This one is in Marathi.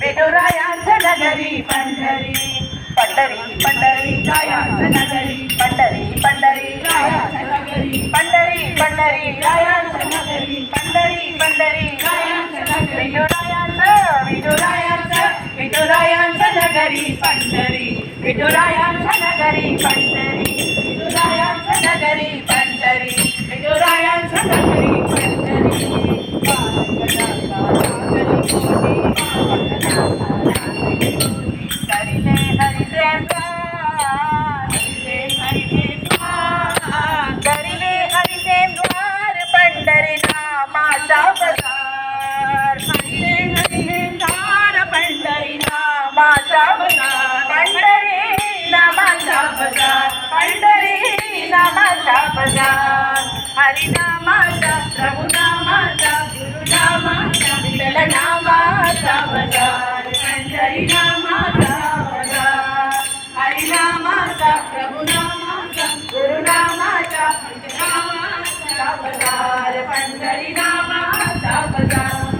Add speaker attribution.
Speaker 1: विठुरायांच्या नगरी पंढरी, पंढरी पंढरी रायांच्या नगरी, पंढरी पंढरी रायांच्या नगरी, पंढरी पंढरी रायांच्या नगरी, पंढरी पंढरी रायांच्या नगरी, विठुरायांच्या नगरी पंढरी, विठुरायांच्या नगरी पंढरी, विठुरायांच्या नगरी पंढरी, विठुरायांच्या नगरी पंढरी. करिले हरिचे द्वार पंढरी नामाचा बजार, हरिले द्वार पंढरी नामाचा बजार, पंढरी नामाचा बजार, पंढरी नामाचा बजार, हरिनामाचा प्रभुनामाचा गुरुनामाचा विठ्ठल नामाचा बजार, पंढरी नामाचा बजार, हरिनामाचा प्रभुनामाचा गुरुनामाचा विठ्ठल नामाचा बजार, पंढरी नामाचा बजार.